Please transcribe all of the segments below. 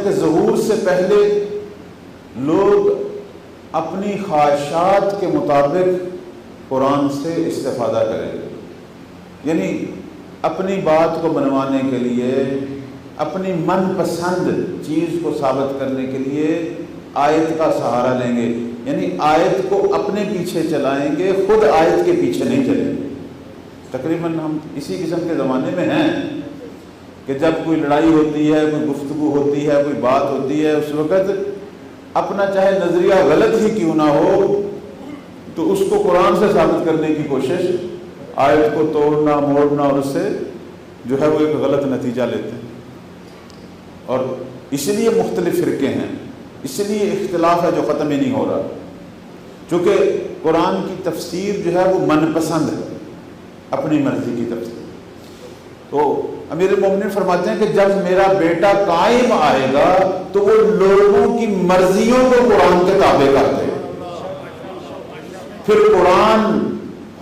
کہ ظہور سے پہلے لوگ اپنی خواہشات کے مطابق قرآن سے استفادہ کریں گے، یعنی اپنی بات کو منوانے کے لیے، اپنی من پسند چیز کو ثابت کرنے کے لیے آیت کا سہارا لیں گے، یعنی آیت کو اپنے پیچھے چلائیں گے، خود آیت کے پیچھے نہیں چلیں گے۔ تقریباً ہم اسی قسم کے زمانے میں ہیں کہ جب کوئی لڑائی ہوتی ہے، کوئی گفتگو ہوتی ہے، کوئی بات ہوتی ہے، اس وقت اپنا چاہے نظریہ غلط ہی کیوں نہ ہو تو اس کو قرآن سے ثابت کرنے کی کوشش، آیت کو توڑنا موڑنا، اور اس سے جو ہے وہ ایک غلط نتیجہ لیتے ہیں۔ اور اس لیے مختلف فرقے ہیں، اس لیے اختلاف ہے جو ختم ہی نہیں ہو رہا، چونکہ قرآن کی تفسیر جو ہے وہ من پسند ہے، اپنی مرضی کی تفسیر۔ تو امیر المومنین فرماتے ہیں کہ جب میرا بیٹا قائم آئے گا تو وہ لوگوں کی مرضیوں کو قرآن کے تابع کر دے گا، پھر قرآن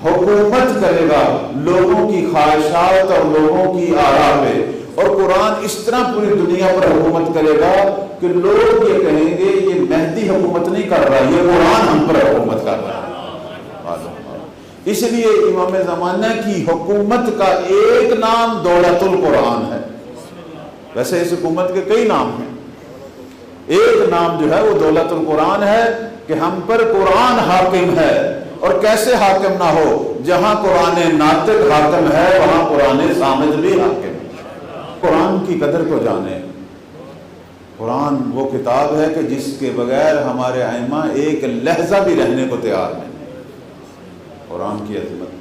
حکومت کرے گا لوگوں کی خواہشات اور لوگوں کی آراء پہ، اور قرآن اس طرح پوری دنیا پر حکومت کرے گا کہ لوگ یہ کہیں گے یہ مہدی حکومت نہیں کر رہا، یہ قرآن ہم پر حکومت کر رہا ہے۔ اس لیے امام زمانہ کی حکومت کا ایک نام دولت القرآن ہے، ویسے اس حکومت کے کئی نام ہیں، ایک نام جو ہے وہ دولت القرآن ہے کہ ہم پر قرآن حاکم ہے، اور کیسے حاکم نہ ہو، جہاں قرآن ناطق حاکم ہے وہاں قرآن صامت بھی حاکم ہے۔ قرآن کی قدر کو جانیں۔ قرآن وہ کتاب ہے کہ جس کے بغیر ہمارے ائمہ ایک لحظہ بھی رہنے کو تیار نہیں۔ قرآن کی عظمت،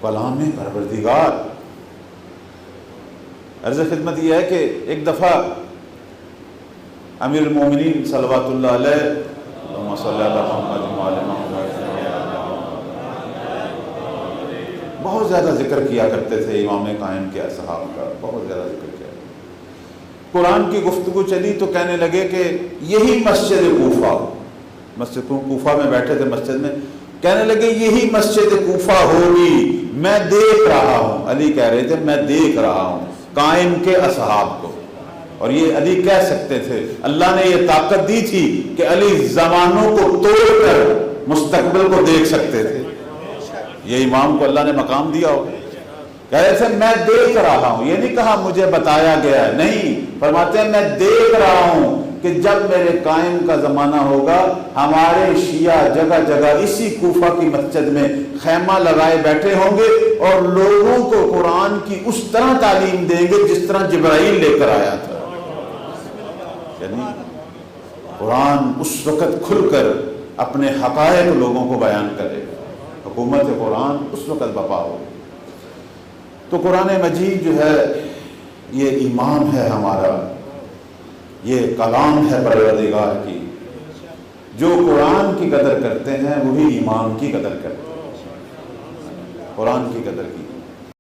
کلام پروردگار۔ عرض خدمت یہ ہے کہ ایک دفعہ امیر المومنین صلوات اللہ علیہ، اللہم صلی علی محمد وعلی محمد، بہت زیادہ ذکر کیا کرتے تھے امام قائم کے اصحاب کا، بہت زیادہ ذکر کیا۔ قرآن کی گفتگو چلی تو کہنے لگے کہ یہی مسجد کوفہ، مسجد کوفہ میں بیٹھے تھے مسجد میں، کہنے لگے یہی مسجد کوفہ ہوگی، میں دیکھ رہا ہوں۔ علی کہہ رہے تھے میں دیکھ رہا ہوں قائم کے اصحاب کو، اور یہ علی کہہ سکتے تھے، اللہ نے یہ طاقت دی تھی کہ علی زمانوں کو توڑ کر مستقبل کو دیکھ سکتے تھے، یہ امام کو اللہ نے مقام دیا ہو۔ کہہ رہے تھے میں دیکھ رہا ہوں، یہ نہیں کہا مجھے بتایا گیا ہے، نہیں، فرماتے ہیں میں دیکھ رہا ہوں کہ جب میرے قائم کا زمانہ ہوگا ہمارے شیعہ جگہ جگہ اسی کوفہ کی مسجد میں خیمہ لگائے بیٹھے ہوں گے اور لوگوں کو قرآن کی اس طرح تعلیم دیں گے جس طرح جبرائیل لے کر آیا تھا۔ یعنی قرآن اس وقت کھل کر اپنے حقائق لوگوں کو بیان کرے گا، حکومت قرآن اس وقت بپا ہو۔ تو قرآن مجید جو ہے یہ امام ہے ہمارا، یہ کلام ہے پروردگار کی۔ جو قرآن کی قدر کرتے ہیں وہی امام کی قدر کرتے ہیں، قرآن کی قدر کی۔